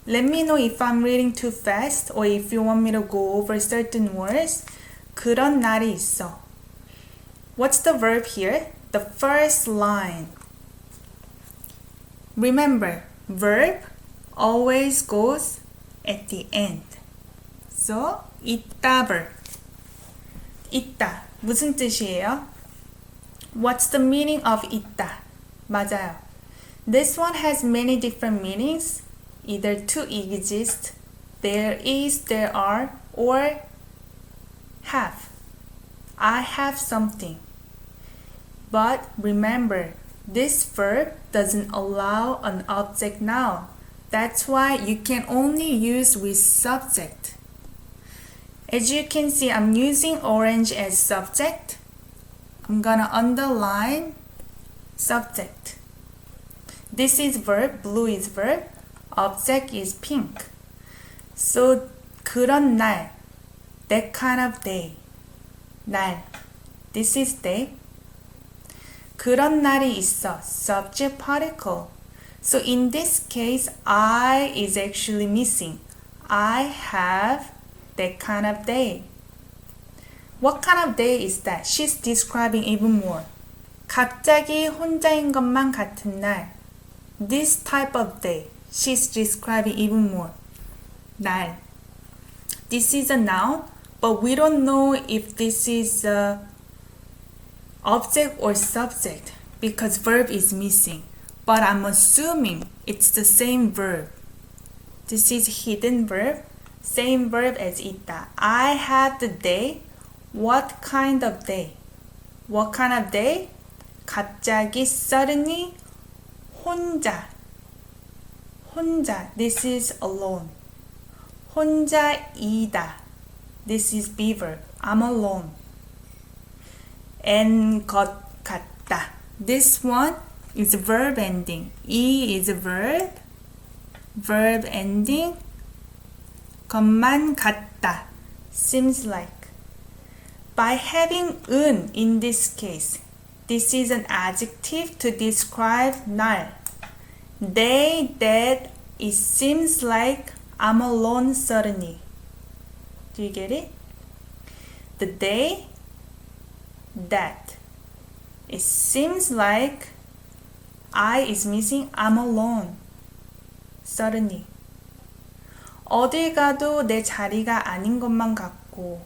Let me know if I'm reading too fast or if you want me to go over certain words. 그런 날이 있어. What's the verb here? The first line. Remember, verb always goes at the end. So, 있다 verb. 있다. 무슨 뜻이에요? What's the meaning of 있다? 맞아요. This one has many different meanings. Either to exist, there is, there are, or have. I have something. But remember, this verb doesn't allow an object noun. That's why you can only use with subject. As you can see, I'm using orange as subject. I'm gonna underline subject. This is verb, blue is verb, object is pink. So, 그런 날, that kind of day. 날, this is day. 그런 날이 있어, subject particle. So in this case, I is actually missing. I have that kind of day. What kind of day is that? She's describing even more. 갑자기 혼자인 것만 같은 날. This type of day. She's describing even more. 날. This is a noun, but we don't know if this is a object or subject because verb is missing. But I'm assuming it's the same verb. This is hidden verb, same verb as 있다. I have the day. What kind of day? What kind of day? 갑자기, suddenly, 혼자. 혼자, this is alone. 혼자이다. This is be verb. I'm alone. 것 같다. This one is verb ending. 이 is verb. Verb ending. 것만 같다. Seems like. By having 은 in this case, this is an adjective to describe 날. Day that it seems like I'm alone suddenly. Do you get it? The day that it seems like I is missing, I'm alone suddenly. 어딜 가도 내 자리가 아닌 것만 같고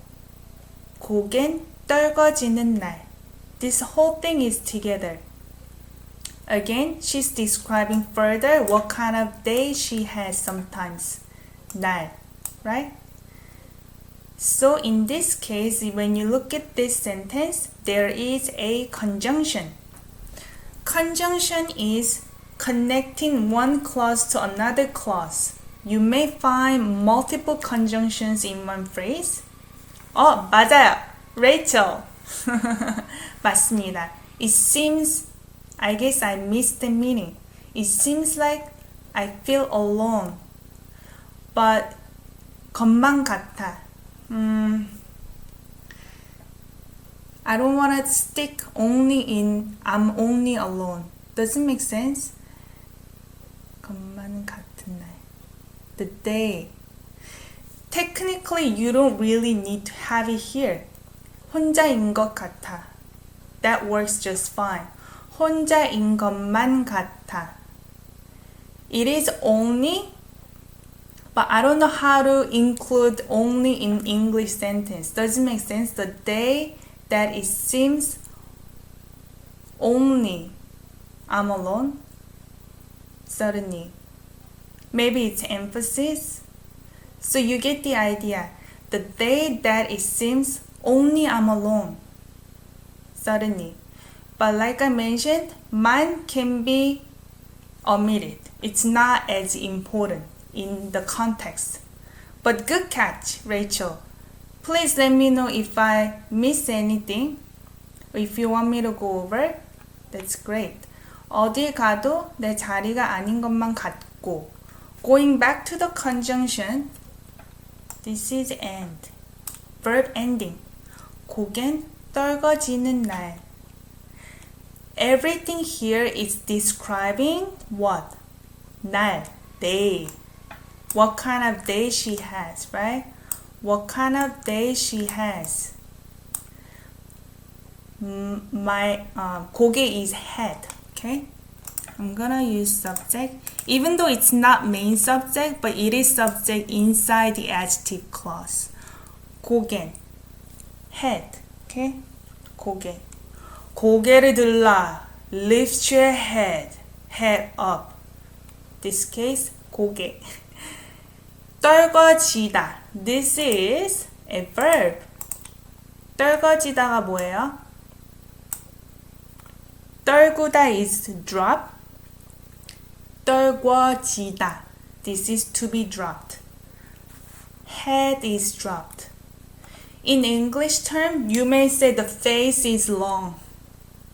고겐 떨궈지는 날. This whole thing is together. Again, she's describing further what kind of day she has sometimes. 날, right? So in this case, when you look at this sentence, there is a conjunction. Conjunction is connecting one clause to another clause. You may find multiple conjunctions in one phrase. 맞아요. Rachel. 맞습니다. It seems, I guess I missed the meaning. It seems like I feel alone. But 것만 같아. I don't want to stick only in I'm only alone. Doesn't make sense? 것만 같은 날. The day. Technically, you don't really need to have it here. 혼자인 것 같아. That works just fine. 혼자인 것만 같아. It is only, but I don't know how to include only in English sentence. Doesn't make sense. The day that it seems only I'm alone, suddenly. Maybe it's emphasis. So you get the idea. The day that it seems only I'm alone, suddenly. But like I mentioned, man can be omitted. It's not as important in the context. But good catch, Rachel. Please let me know if I miss anything. If you want me to go over, that's great. 어딜 가도 내 자리가 아닌 것만 같고. Going back to the conjunction, this is end. Verb ending. 고겐 떨궈지는 날. Everything here is describing what? 날, day. What kind of day she has, right? What kind of day she has. My 고개 is head, okay? I'm gonna use subject, even though it's not main subject, but it is subject inside the adjective clause. 고개, head, okay? 고개. 고개를 들라, lift your head, head up. This case, 고개. 떨궈지다. This is a verb. 떨궈지다가 뭐예요? 떨구다 is drop. 떨궈지다. This is to be dropped. Head is dropped. In English term, you may say the face is long.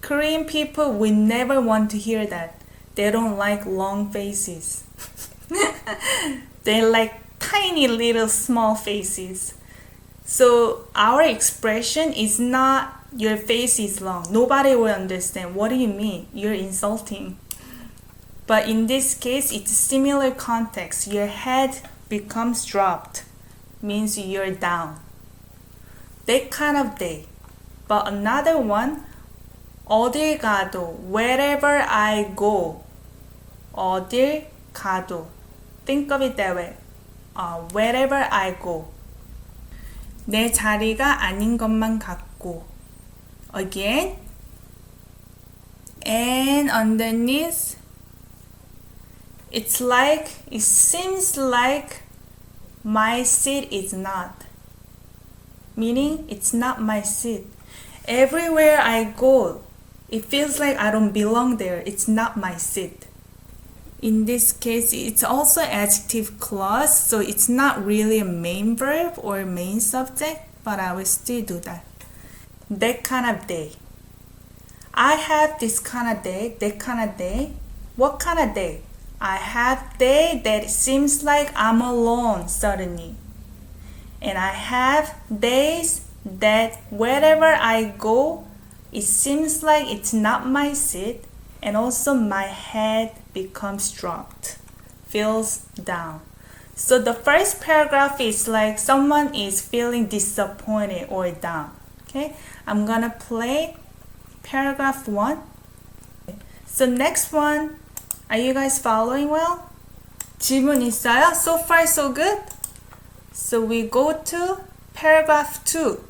Korean people will never want to hear that. They don't like long faces. They like tiny little small faces. So our expression is not your face is long. Nobody will understand. What do you mean? You're insulting. But in this case, it's similar context. Your head becomes dropped. Means you're down. That kind of day. But another one, 어딜 가도, wherever I go. 어딜 가도. Think of it that way. Wherever I go. 내 자리가 아닌 것만 같고. Again. And underneath, it seems like my seat is not. Meaning, it's not my seat. Everywhere I go, it feels like I don't belong there. It's not my seat. In this case, it's also adjective clause, so it's not really a main verb or main subject, but I will still do that. That kind of day. I have this kind of day, that kind of day. What kind of day? I have day that seems like I'm alone suddenly. And I have days that wherever I go, it seems like it's not my seat, and also my head becomes dropped, feels down. So the first paragraph is like someone is feeling disappointed or down. Okay, I'm gonna play paragraph 1. So next one, are you guys following well? 질문 있어요? So far so good? So we go to paragraph 2.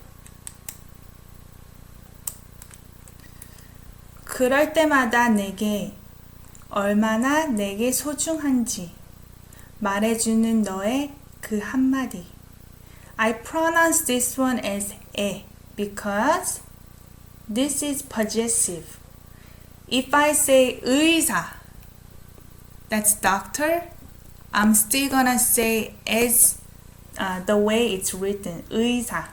그럴 때마다 내게 얼마나 내게 소중한지 말해주는 너의 그 한마디. I pronounce this one as 에 because this is possessive. If I say 의사, that's doctor, I'm still gonna say as the way it's written, 의사.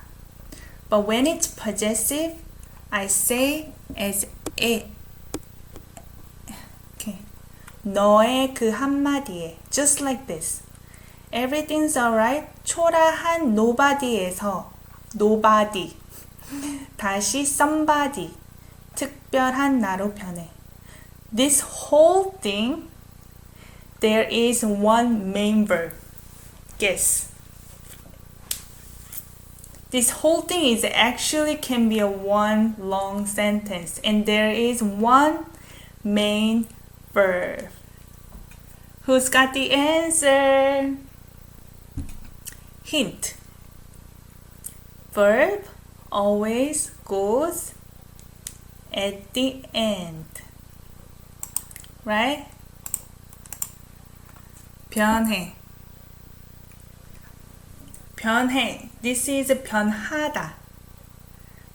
But when it's possessive, I say as 에. Okay. 너의 그 한마디에. Just like this. Everything's alright. 초라한 Nobody에서 Nobody. 다시 somebody. 특별한 나로 변해. This whole thing, there is one main verb. Guess. This whole thing is actually can be a one long sentence, and there is one main verb. Who's got the answer? Hint. Verb always goes at the end. Right? 변해. 변해. This is 변하다.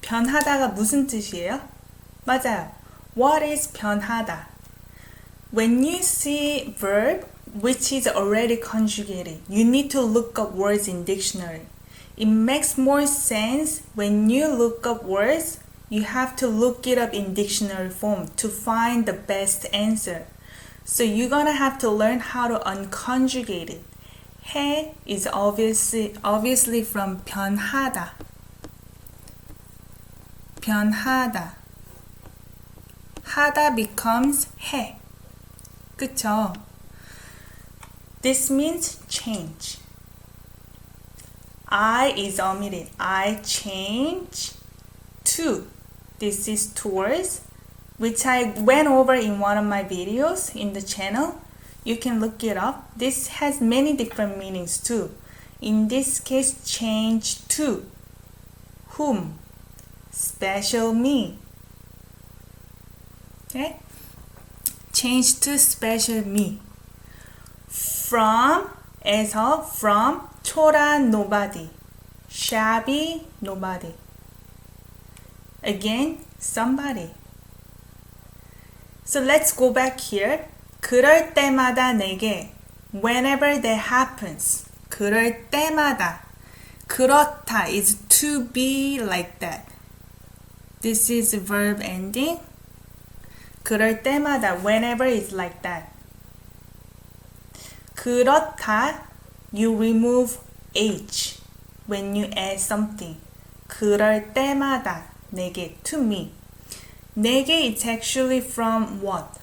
변하다가 무슨 뜻이에요? 맞아요. What is 변하다? When you see verb which is already conjugated, you need to look up words in dictionary. It makes more sense when you look up words, you have to look it up in dictionary form to find the best answer. So you're gonna have to learn how to unconjugate it. 해 is obviously from 변하다. 변하다. 하다 becomes 해. 그쵸? This means change. I is omitted. I change to. This is towards, which I went over in one of my videos in the channel. You can look it up. This has many different meanings too. In this case, change to. Whom? Special me. Okay? Change to special me. From, 에서, from, 초라한 nobody. Shabby nobody. Again, somebody. So let's go back here. 그럴 때마다 내게. Whenever that happens. 그럴 때마다. 그렇다 is to be like that. This is verb ending. 그럴 때마다, whenever is like that. 그렇다, you remove H when you add something. 그럴 때마다, 내게, to me. 내게, it's actually from what?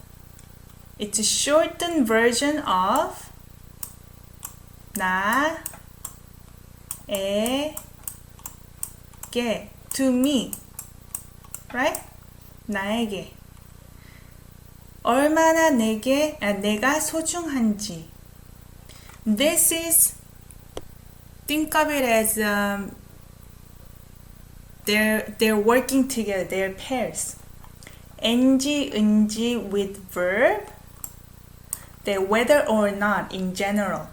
It's a shortened version of 나에게, to me. Right? 나에게. 얼마나 내가 소중한지. This is, think of it as they're working together, they're pairs. NG, 은지 with verb, they whether or not in general.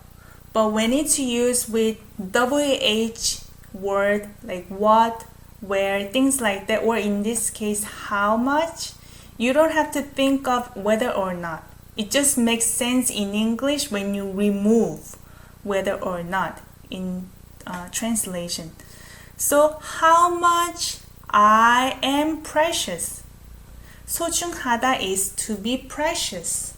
But when it's used with WH word like what, where, things like that, or in this case, how much, you don't have to think of whether or not. It just makes sense in English when you remove whether or not in translation. So, how much I am precious. 소중하다 is to be precious.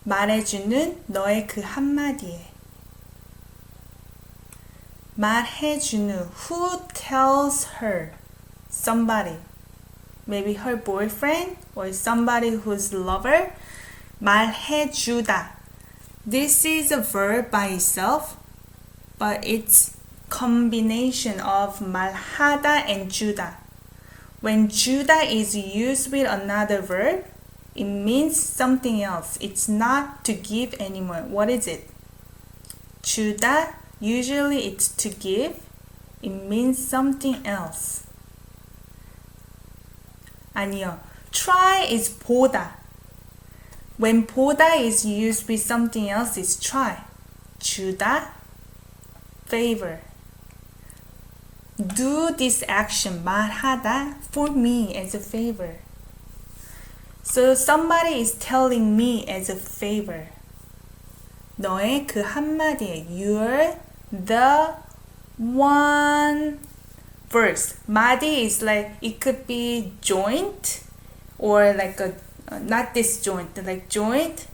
말해주는 너의 그 한마디에. 말해주는, who tells her? Somebody. Maybe her boyfriend or somebody who's lover. 말해주다. This is a verb by itself, but it's combination of 말하다 and 주다. When 주다 is used with another verb, it means something else. It's not to give anymore. What is it? 주다, usually it's to give. It means something else. 아니요. try is 보다. When 보다 is used with something else, it's try. 주다, favor. Do this action, 말하다, for me as a favor. So somebody is telling me as a favor. 너의 그 한마디에, you're the one. Verse. 마디 is like, it could be joint or like a, not this joint, like joint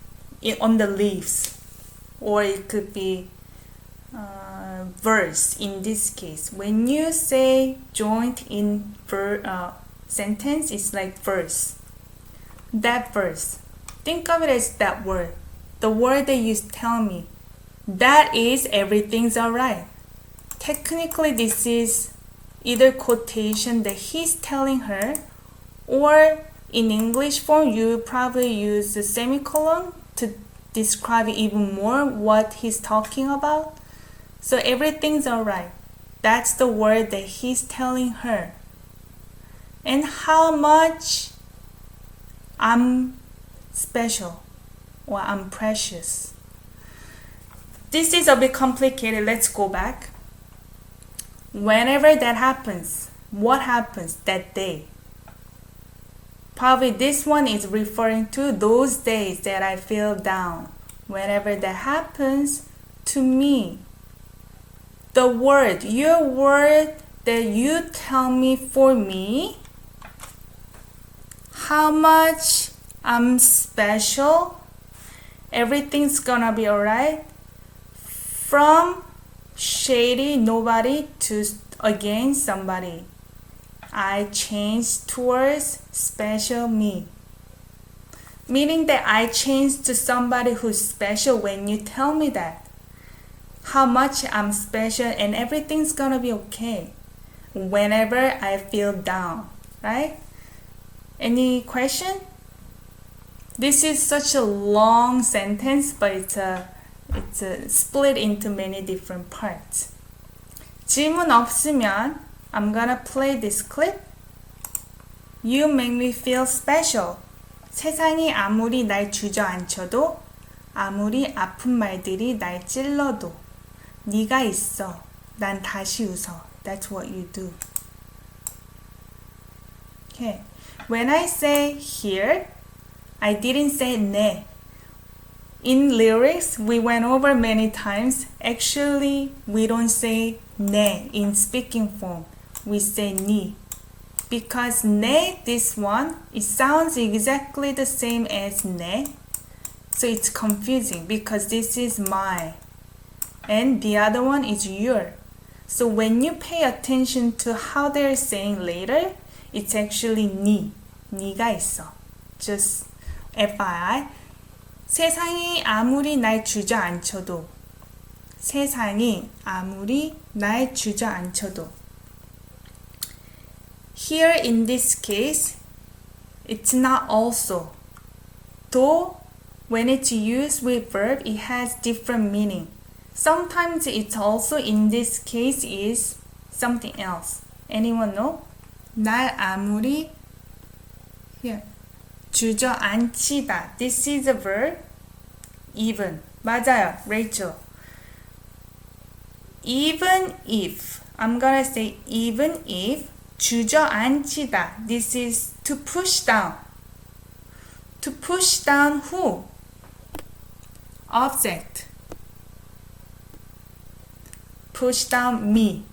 on the leaves. Or it could be verse in this case. When you say joint in sentence, it's like verse. That verse. Think of it as that word. The word that you tell me. That is everything's alright. Technically, this is either quotation that he's telling her, or in English form, you probably use the semicolon to describe even more what he's talking about. So everything's alright. That's the word that he's telling her. And how much I'm special or I'm precious. This is a bit complicated. Let's go back. Whenever that happens, what happens that day? Probably this one is referring to those days that I feel down. Whenever that happens to me, the word, your word that you tell me for me, how much I'm special, everything's gonna be alright. From shady nobody to again somebody. I changed towards special me. Meaning that I change to somebody who's special when you tell me that. How much I'm special and everything's gonna be okay. Whenever I feel down, right? Any question? This is such a long sentence, but it's a split into many different parts. 질문 없으면 I'm gonna play this clip. You make me feel special. 세상이 아무리 날 주저앉혀도 아무리 아픈 말들이 날 찔러도 네가 있어. 난 다시 웃어. That's what you do. Okay. When I say here, I didn't say 네. In lyrics, we went over many times. Actually, we don't say 네 in speaking form. We say 니. Because 네, this one, it sounds exactly the same as 네. So it's confusing because this is my. And the other one is your. So when you pay attention to how they're saying later, it's actually 니. 니가 있어. Just FYI. 세상이 아무리 날 주저앉혀도 세상이 아무리 날 주저앉혀도 Here in this case, it's not also. Though when it's used with verb, it has different meaning. Sometimes it's also in this case is something else. Anyone know? 날 아무리 here. 주저앉히다. This is a verb. Even. 맞아요. Rachel. Even if. I'm gonna say even if. 주저앉히다. This is to push down. To push down who? Object. Push down me.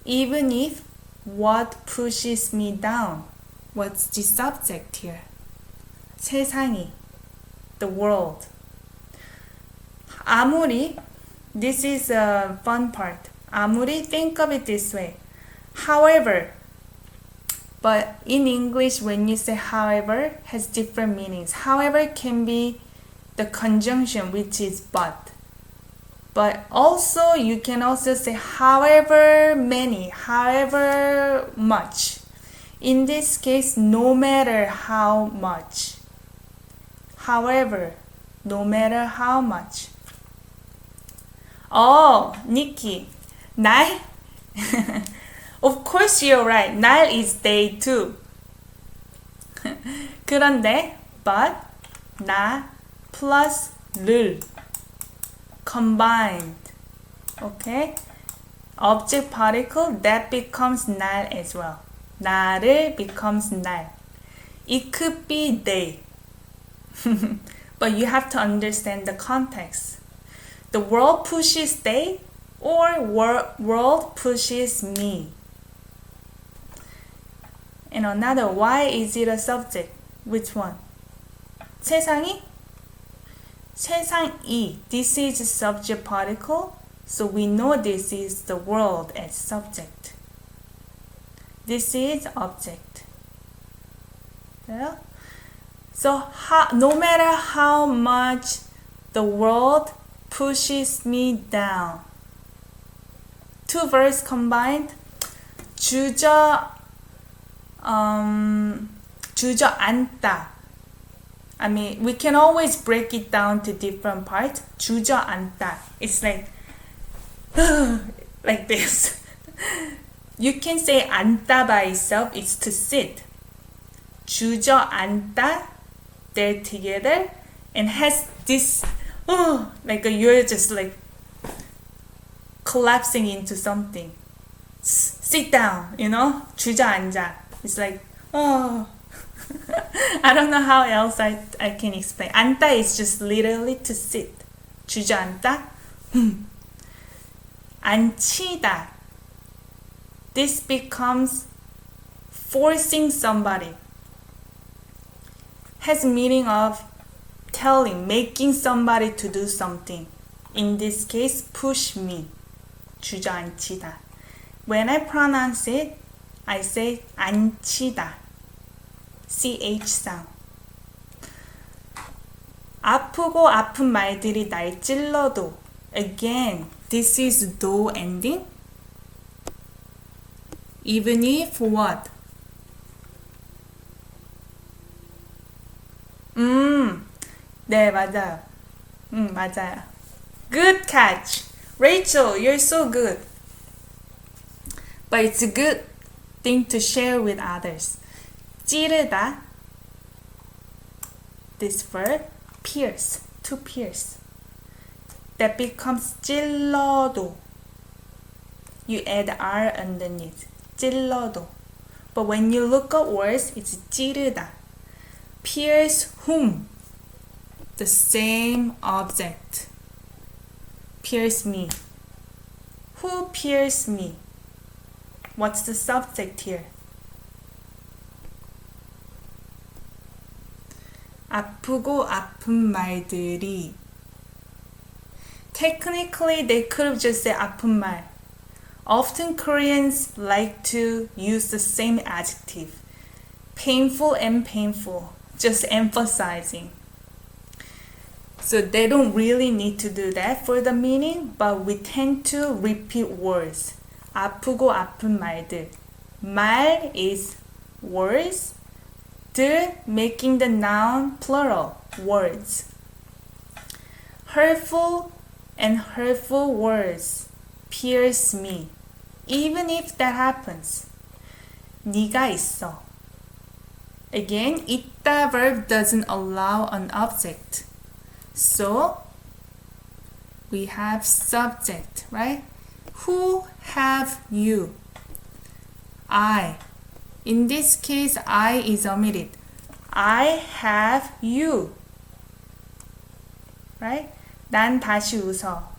Even if what pushes me down. What's the subject here? 세상이. The world. 아무리. This is a fun part. 아무리, think of it this way. However. But in English, when you say however, has different meanings. However can be the conjunction, which is but. But also, you can also say however many, however much. In this case, no matter how much. However, no matter how much. Oh, Nikki. 날? Of course you're right. 날 is day too. 그런데 but, 나 plus 를 combined. Okay? Object particle that becomes 날 as well. 나를 becomes 날. It could be they. But you have to understand the context. The world pushes they or world pushes me. And another, why is it a subject? Which one? 세상이? 세상이. This is a subject particle, so we know this is the world as subject. This is object. Yeah? So no matter how much the world pushes me down. Two verbs combined. 주저앉다. I mean, we can always break it down to different parts. 주저앉다. It's like this. You can say 앉다 by itself. It's to sit. 주저앉다. They're together and has this. Like you're just like collapsing into something. Sit down, you know? 주저앉아. It's like, I don't know how else I can explain. 앉다 is just literally to sit. 주저앉다. 앉히다. This becomes forcing somebody. Has meaning of telling, making somebody to do something. In this case, push me. 주저앉히다. When I pronounce it, I say 앉히다. CH sound. 아프고 아픈 말들이 날 찔러도. Again, this is do ending. Even if what? 네, 맞아요. 맞아요. Good catch. Rachel, you're so good. But it's a good thing to share with others. 찌르다. This verb, pierce, to pierce. That becomes 찔러도. You add R underneath. 찔러도. But when you look up words, it's 찌르다. Pierce whom? The same object. Pierce me. Who pierced me? What's the subject here? 아프고 아픈 말들이. Technically, they could have just said 아픈 말. Often Koreans like to use the same adjective. Painful and painful, just emphasizing. So they don't really need to do that for the meaning, but we tend to repeat words. 아프고 아픈 말들. 말 is words. 들 making the noun plural, words. Hurtful and hurtful words pierce me. Even if that happens. 네가 있어. Again, 있다 verb doesn't allow an object. So, we have subject, right? Who have you? I. In this case, I is omitted. I have you. Right? 난 다시 웃어.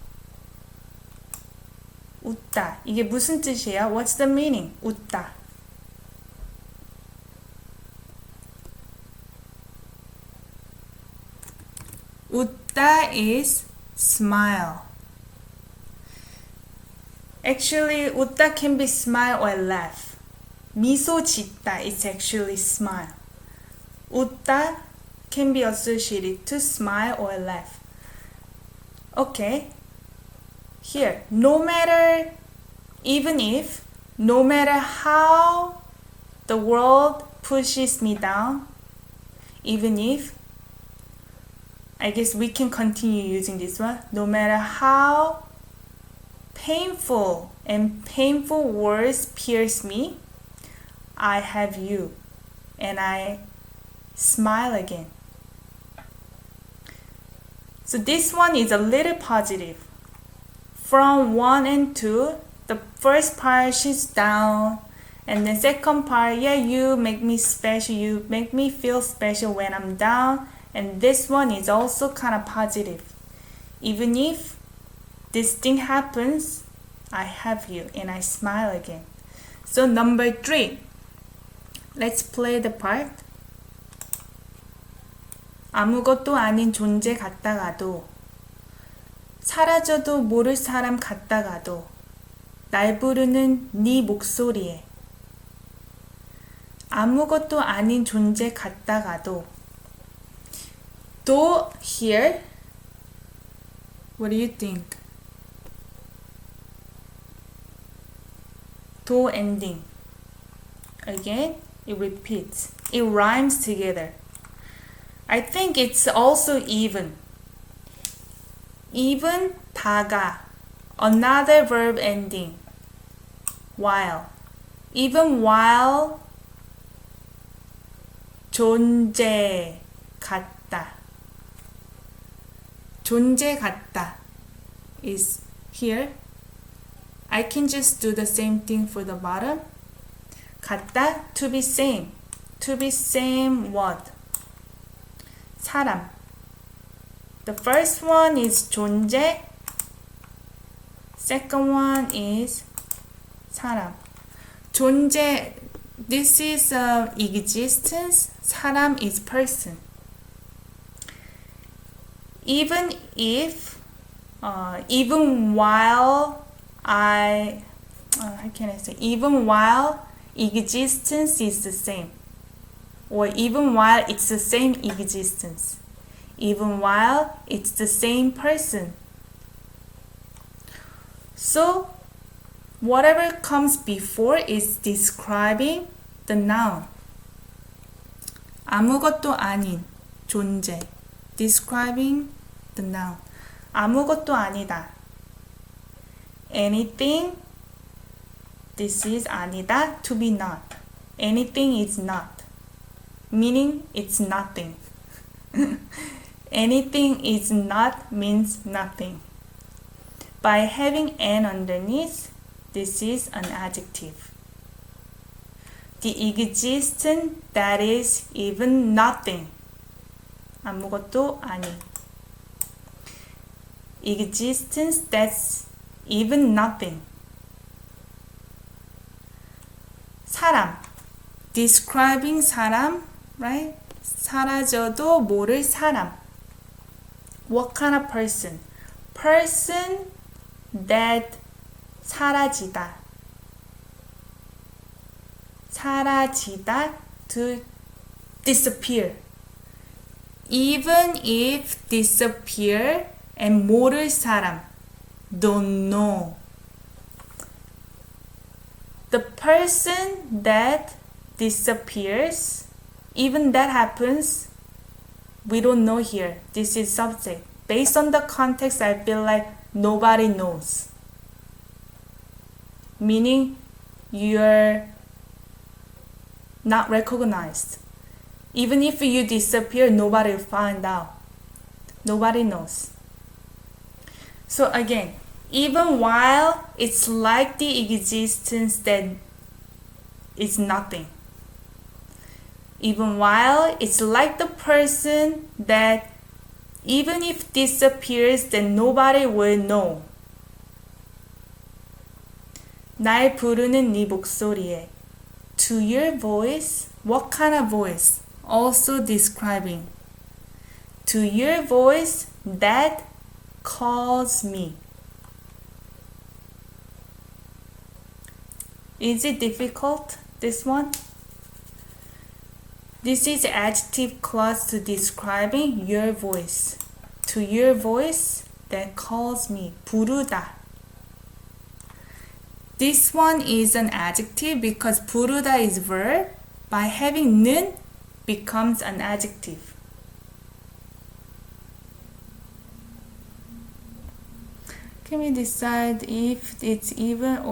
웃다. 이게 무슨 뜻이에요? What's the meaning? 웃다. 웃다 is smile. Actually, 웃다 can be smile or laugh. 미소 짓다 is actually smile. 웃다 can be associated to smile or laugh. Okay. Here, no matter, even if, no matter how the world pushes me down, even if, I guess we can continue using this one. No matter how painful and painful words pierce me, I have you. And I smile again. So this one is a little positive. From 1 and 2, the first part she's down. And the second part, yeah, you make me special. You make me feel special when I'm down. And this one is also kind of positive. Even if this thing happens, I have you and I smile again. So number 3. Let's play the part. 아무것도 아닌 존재 같다가도 사라져도 모를 사람 같다가도 날 부르는 네 목소리에 아무것도 아닌 존재 같다가도 Do here, what do you think? Do ending. Again, it repeats. It rhymes together. I think it's also even. Even, 다가. Another verb ending. While. Even while 존재 같다. 존재 같다 is here. I can just do the same thing for the bottom. 같다, to be same. To be same what? 사람. The first one is 존재. Second one is 사람. 존재, this is existence. 사람 is person. Even if, even while how can I say? Even while existence is the same. Or even while it's the same existence. even while it's the same person. So, whatever comes before is describing the noun. 아무것도 아닌 존재. Describing the noun. 아무것도 아니다. Anything. This is 아니다. To be not. Anything is not. Meaning it's nothing. Anything is not means nothing. By having an underneath, this is an adjective. The existence that is even nothing. 아무것도 아닌. Existence that's even nothing. 사람. Describing 사람, right? 사라져도 모를 사람. What kind of person? Person that 사라지다. 사라지다, to disappear. Even if disappear and 모를 사람, don't know. The person that disappears, even that happens, we don't know here. This is subject. Based on the context, I feel like nobody knows. Meaning, you're not recognized. Even if you disappear, nobody will find out. Nobody knows. So again, even while it's like the existence that is nothing. Even while it's like the person that even if disappears, then nobody will know. 날 부르는 네 목소리에. To your voice, what kind of voice? Also describing. To your voice that calls me. Is it difficult, this one? This is adjective clause to describing your voice. To your voice that calls me. 부르다. This one is an adjective because 부르다 is verb. By having 는 becomes an adjective. Can we decide if it's even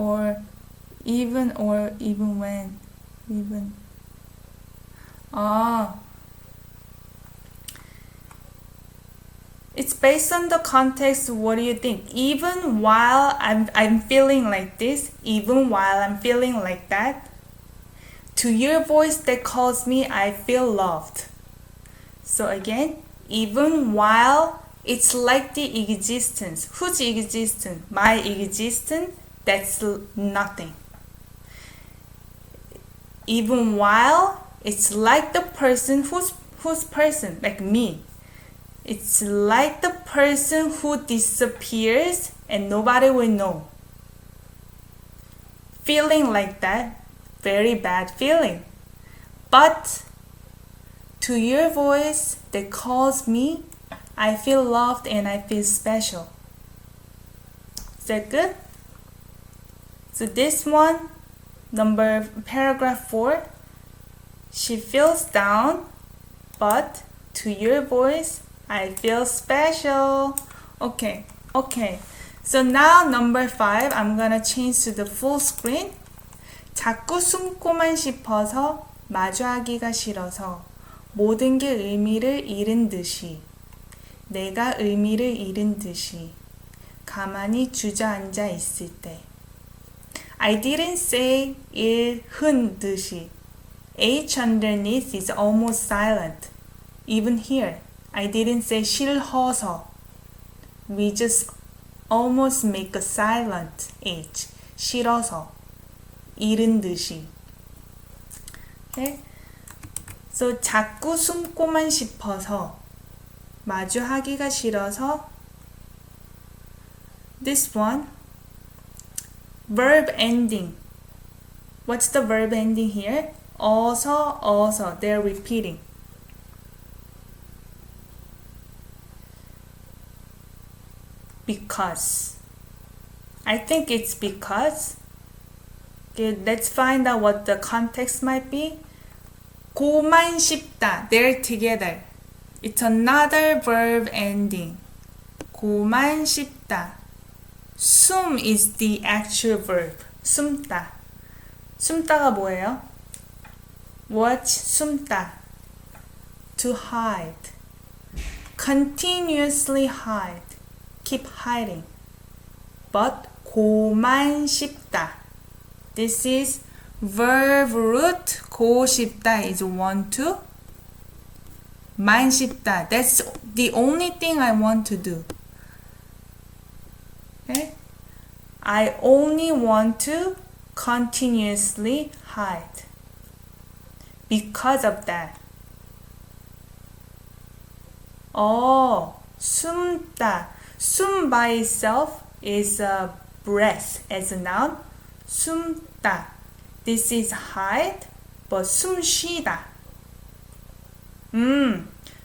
when? Even. It's based on the context. What do you think? Even while I'm feeling like this, even while I'm feeling like that, to your voice that calls me, I feel loved. So again, even while it's like the existence. Whose existence? My existence, that's nothing. Even while it's like the person whose person, like me. It's like the person who disappears and nobody will know. Feeling like that, very bad feeling. But to your voice that calls me, I feel loved and I feel special. Is that good? So this one, paragraph 4, she feels down, but to your voice, I feel special. Okay. So now number 5, I'm gonna change to the full screen. 자꾸 숨고만 싶어서 마주하기가 싫어서 모든 게 의미를 잃은 듯이 내가 의미를 잃은 듯이 가만히 주저앉아 있을 때 I didn't say 잃은 듯이 H underneath is almost silent. Even here, I didn't say 싫어서. We just almost make a silent H. 싫어서. 잃은 듯이. Okay? So, 자꾸 숨고만 싶어서. 마주하기가 싫어서. This one. Verb ending. What's the verb ending here? 어서. They're repeating. because. I think it's because. Okay, let's find out what the context might be. 고만 싶다. They're together. It's another verb ending. 고만 싶다. 숨 is the actual verb. 숨다. 숨다가 뭐예요? What? 숨다. To hide. Continuously hide. Keep hiding. But 고만 싶다. This is verb root. 고 싶다 is want to. 만 싶다. That's the only thing I want to do. Okay? I only want to continuously hide. Because of that. 숨다. 숨 by itself is a breath as a noun. 숨다. This is hide, but 숨 쉬다.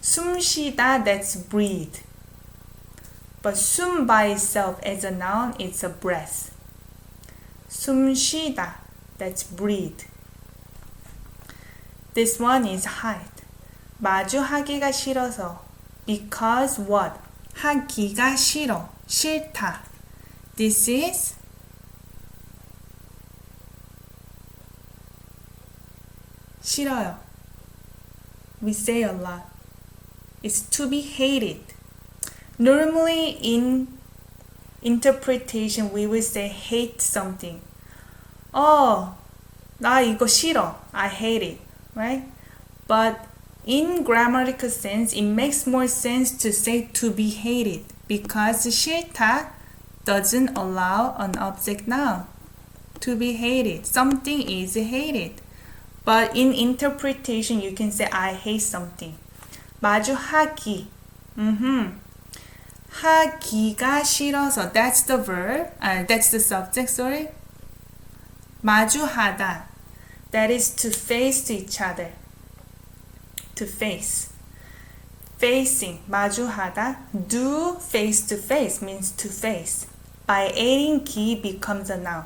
숨 쉬다, that's breathe. But 숨 by itself as a noun, it's a breath. 숨 쉬다, that's breathe. This one is hide. 마주하기가 싫어서. Because what? 하기가 싫어. 싫다. This is 싫어요. We say a lot. It's to be hated. Normally in interpretation we will say hate something. 나 이거 싫어. I hate it. Right? But in grammatical sense, it makes more sense to say to be hated because 싫다 doesn't allow an object noun. To be hated. Something is hated. But in interpretation, you can say I hate something. 마주하기. 하기가 싫어서. That's the verb. That's the subject, sorry. 마주하다. That is to face to each other. To face. Facing. 마주하다. Do face to face means to face. By adding 기 becomes a noun.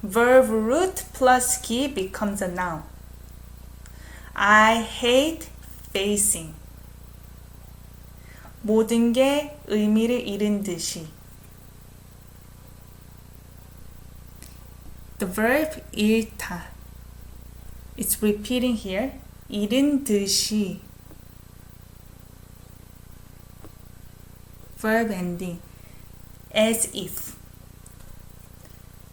Verb root plus 기 becomes a noun. I hate facing. 모든 게 의미를 잃은 듯이. The verb 잃다. It's repeating here. 잃은 듯이. Verb ending. As if.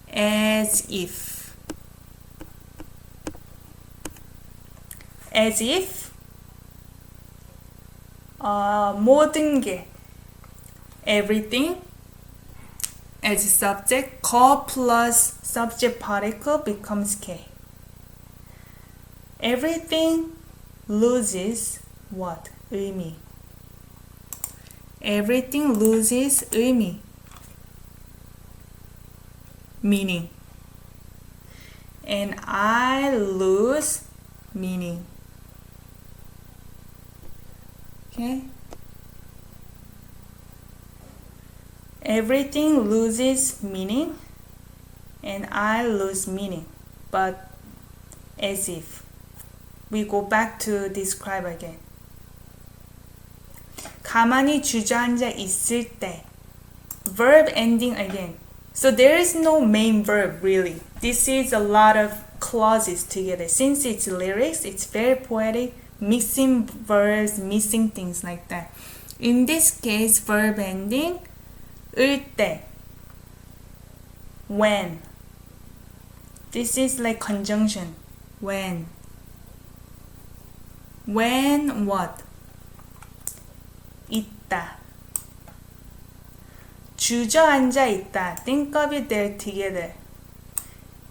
As if. As if 모든 게 everything as subject 거 plus subject particle becomes K. Everything loses what? 의미. Everything loses 의미. Meaning. And I lose meaning. Okay? Everything loses meaning and I lose meaning. But as if. We go back to describe again. 가만히 주저앉아 있을 때. Verb ending again. So there is no main verb really. This is a lot of clauses together. Since it's lyrics, it's very poetic, mixing verbs, mixing things like that. In this case, verb ending, 을 때, when. This is like conjunction. When. When what? 있다. 주저앉아 있다. Think of it there together.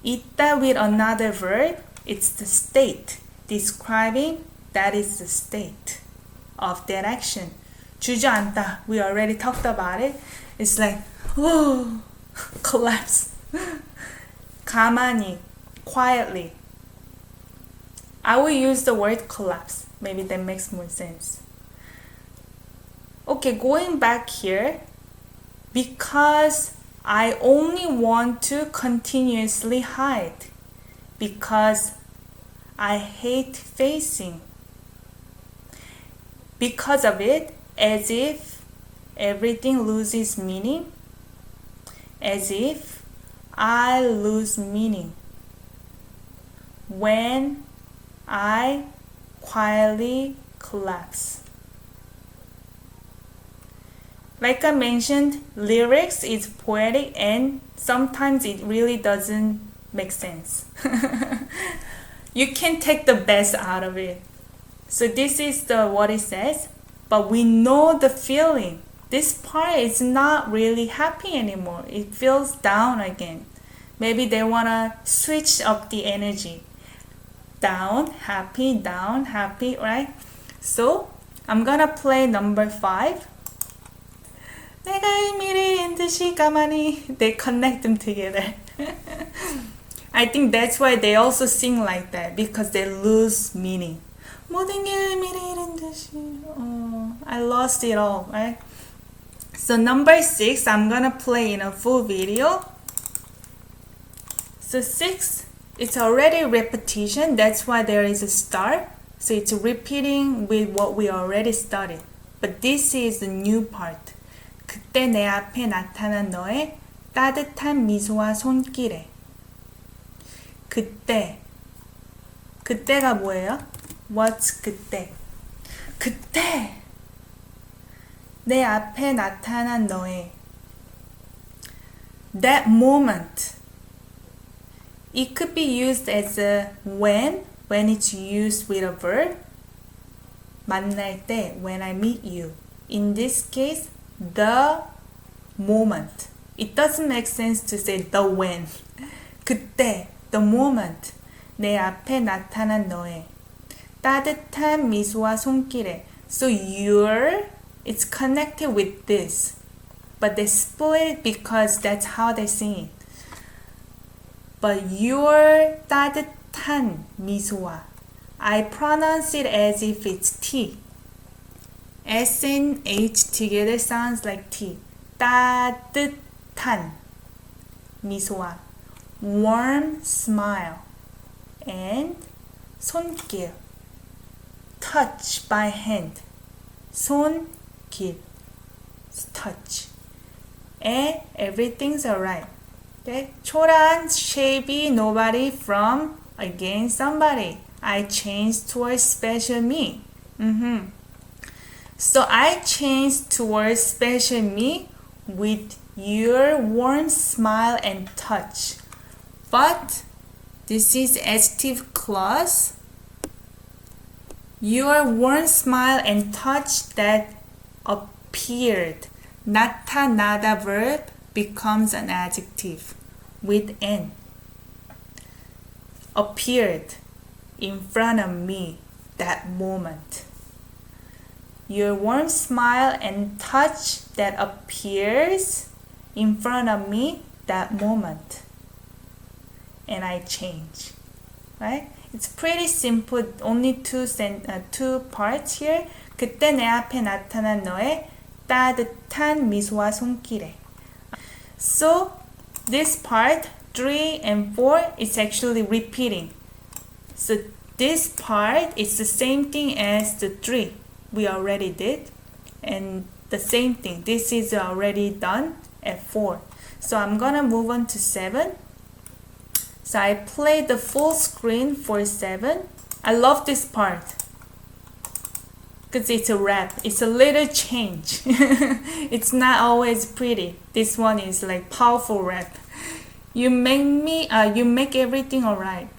있다 with another verb, it's the state. Describing, that is the state of that action. 주저앉다, we already talked about it. It's like, collapse. 가만히, quietly. I will use the word collapse. Maybe that makes more sense. Okay, going back here. Because I only want to continuously hide. Because I hate facing. Because of it, as if everything loses meaning. As if I lose meaning. When I quietly collapse. Like I mentioned, lyrics is poetic and sometimes it really doesn't make sense. You can take the best out of it. So this is what it says, but we know the feeling. This part is not really happy anymore. It feels down again. Maybe they wanna switch up the energy. Down, happy, right? So I'm gonna play number 5. 내가 의미를 듯이 가만히. They connect them together. I think that's why they also sing like that, because they lose meaning. 모든 게 의미를 잃은 듯이. I lost it all, right? So number 6, I'm gonna play in a full video. So 6, it's already repetition. That's why there is a start. So it's repeating with what we already studied. But this is the new part. 그때 내 앞에 나타난 너의 따뜻한 미소와 손길에. 그때. 그때가 뭐예요? What's 그때? 그때 내 앞에 나타난 너의. That moment. It could be used as a when it's used with a verb. 만날 때, when I meet you. In this case, the moment. It doesn't make sense to say the when. 그때, the moment. 내 앞에 나타난 너의 따뜻한 미소와 손길에. So it's connected with this. But they split it because that's how they sing it. But your 따뜻한 미소와. I pronounce it as if it's T. S and H together sounds like T. 따뜻한 미소와. Warm smile. And 손길. Touch by hand. 손길. Touch. And everything's alright. Okay? 초라한 shabby nobody from again somebody. I changed towards special me. So I changed towards special me with your warm smile and touch. But this is adjective clause. Your warm smile and touch that appeared. 나타나다 verb becomes an adjective with N. Appeared in front of me that moment. Your warm smile and touch that appears in front of me that moment. And I change. Right? It's pretty simple. Only two parts here. 그때 내 앞에 나타난 너의 따뜻한 미소와 손길에. So this part 3 and 4 is actually repeating. So this part is the same thing as the 3 we already did, and the same thing. This is already done at 4. So I'm gonna move on to 7. So I played the full screen for 7. I love this part because it's a rap. It's a little change. It's not always pretty. This one is like powerful rap. You make everything alright.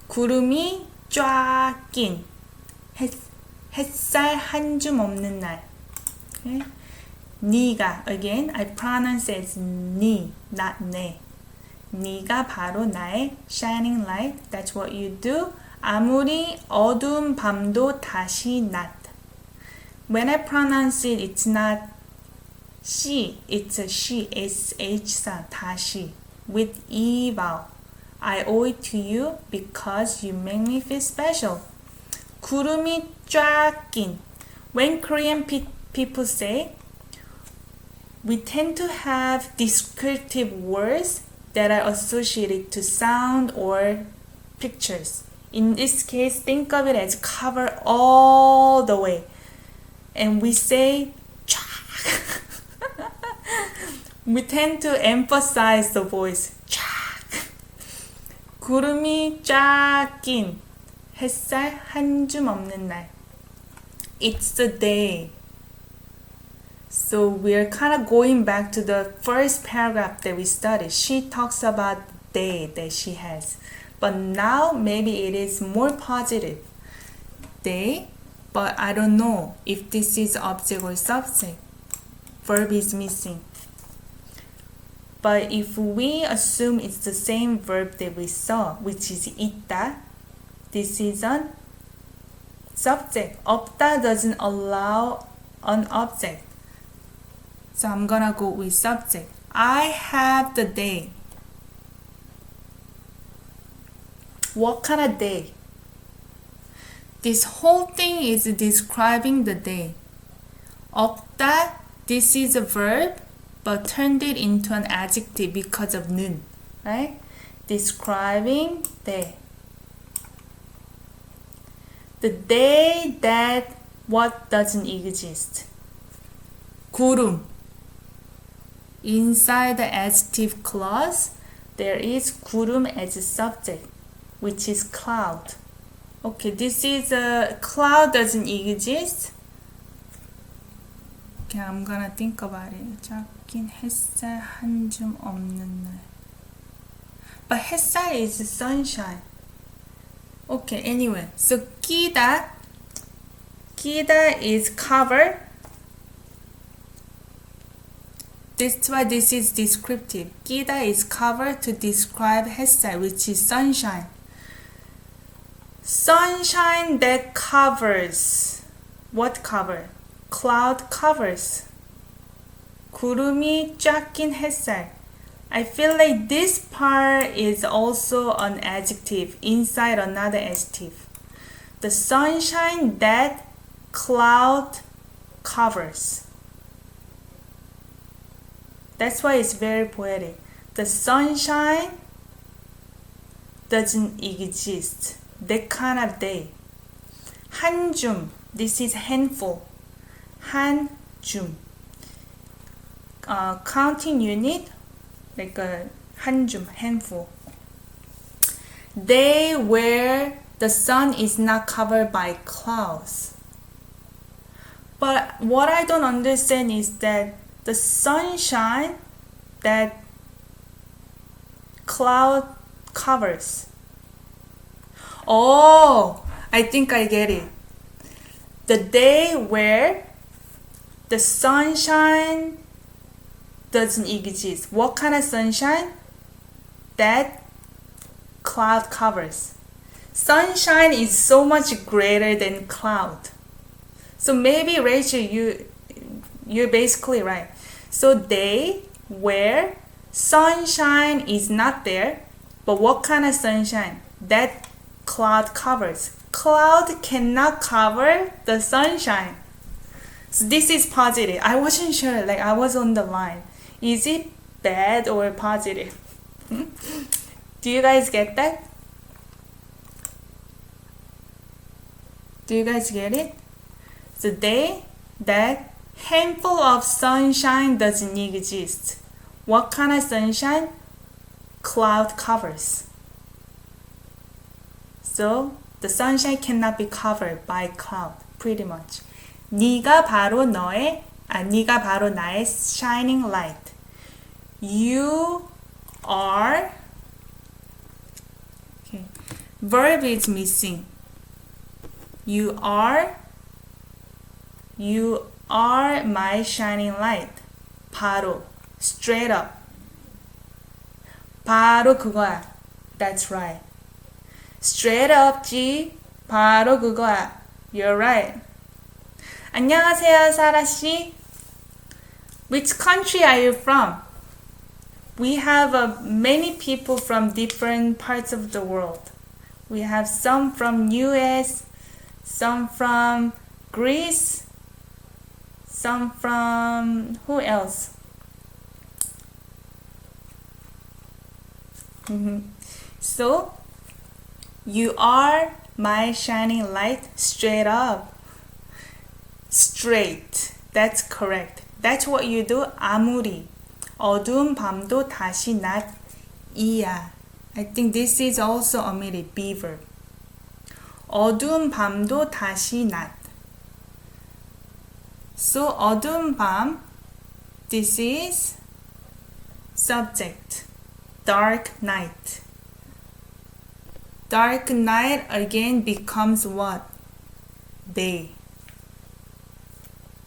구름이 쫙 낀 햇살 한 줌 없는 날. Okay? 네가, again, I pronounce it as 니, not 내. 네가 바로 나의 shining light. That's what you do. 아무리 어두운 밤도 다시 낮. When I pronounce it, it's not she, it's a she, SH sound, 다시, with E vowel. I owe it to you because you make me feel special. 구름이 쫙 낀. When Korean people say we tend to have descriptive words that are associated to sound or pictures. In this case, think of it as cover all the way. And we say 쫙. We tend to emphasize the voice. 쫙. 구름이 쫙 낀 햇살 한 줌 없는 날. It's the day. So we're kind of going back to the first paragraph that we studied. She talks about the day that she has. But now maybe it is more positive. Day, but I don't know if this is object or subject. Verb is missing. But if we assume it's the same verb that we saw, which is 있다, this is an subject. 없다 doesn't allow an object. So I'm gonna go with subject. I have the day. What kind of day? This whole thing is describing the day. 없다, this is a verb, but turned it into an adjective because of 는, right? Describing day. The day that what doesn't exist. 구름. Inside the adjective clause, there is 구름 as a subject, which is cloud. Okay, this is a cloud doesn't exist. Okay, I'm gonna think about it. 작긴 햇살 한 줌 없는 날. But 햇살 is sunshine. Okay, anyway, so 끼다 is cover. That's why this is descriptive. 끼다 is cover to describe 햇살, which is sunshine. Sunshine that covers. What cover? Cloud covers. 구름이 쫙 낀 햇살. I feel like this part is also an adjective inside another adjective. The sunshine that cloud covers. That's why it's very poetic. The sunshine doesn't exist. That kind of day. 한 줌. This is handful. 한 줌. Counting unit, like a 한 줌, handful. Day where the sun is not covered by clouds. But what I don't understand is that the sunshine that cloud covers. Oh, I think I get it. The day where the sunshine doesn't exist. What kind of sunshine? That cloud covers. Sunshine is so much greater than cloud. So maybe Rachel, you're basically right. So day where sunshine is not there, but what kind of sunshine? That cloud covers. Cloud cannot cover the sunshine. So this is positive. I wasn't sure, like I was on the line. Is it bad or positive? Do you guys get that? Do you guys get it? The day that handful of sunshine doesn't exist. What kind of sunshine? Cloud covers. So the sunshine cannot be covered by cloud, pretty much. 네가 바로 나의 shining light. You are. Okay. Verb is missing. You are my shining light. 바로. Straight up. 바로 그거야. That's right. Straight up지. 바로 그거야. You're right. 안녕하세요, 사라씨. Which country are you from? We have many people from different parts of the world. We have some from US, some from Greece, some from who else? So, you are my shining light straight up. Straight. That's correct. That's what you do. 아무리 어두운 밤도 다시 낮이야. I think this is also omitted. Be verb. 어두운 밤도 다시 낮. So 어두운 밤. This is subject. Dark night. Dark night again becomes what? Day.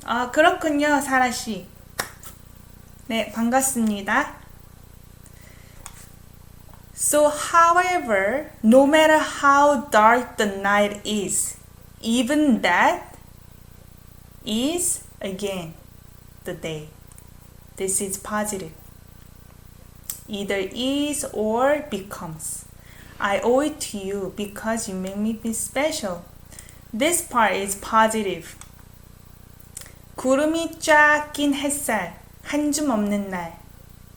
아, 그렇군요, 사라씨. 네, 반갑습니다. So, however, no matter how dark the night is, even that is, again, the day. This is positive. Either is or becomes. I owe it to you because you make me feel special. This part is positive. 구름이 쫙 낀 햇살, 한 줌 없는 날.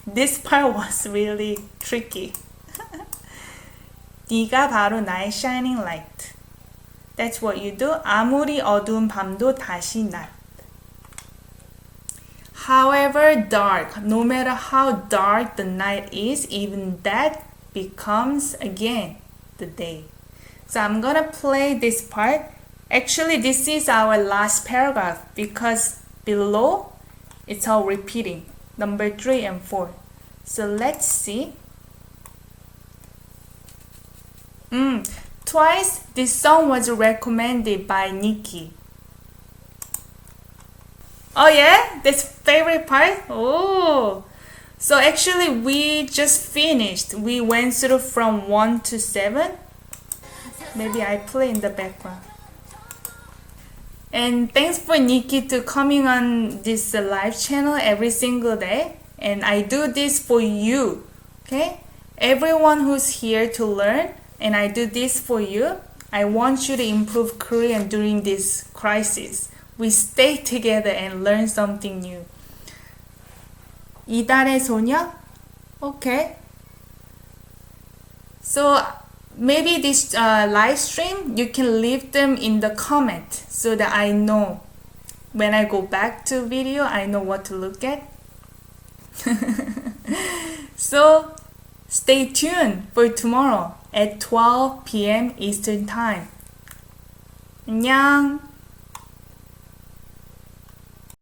This part was really tricky. 네가 바로 나의 shining light. That's what you do. 아무리 어두운 밤도 다시 낮. However dark, no matter how dark the night is, even that becomes again the day. So I'm gonna play this part. Actually, this is our last paragraph because below it's all repeating. Number 3 and 4. So let's see. Twice this song was recommended by Nikki. Oh yeah? That's favorite part? Oh. So actually we just finished. We went through from 1 to 7. Maybe I play in the background. And thanks for Nikki to coming on this live channel every single day. And I do this for you. Okay? Everyone who's here to learn. And I do this for you. I want you to improve Korean during this crisis. We stay together and learn something new. 이달의 소녀? Okay. So maybe this live stream, you can leave them in the comment so that I know. When I go back to video, I know what to look at. So stay tuned for tomorrow at 12 p.m. Eastern Time. 안녕.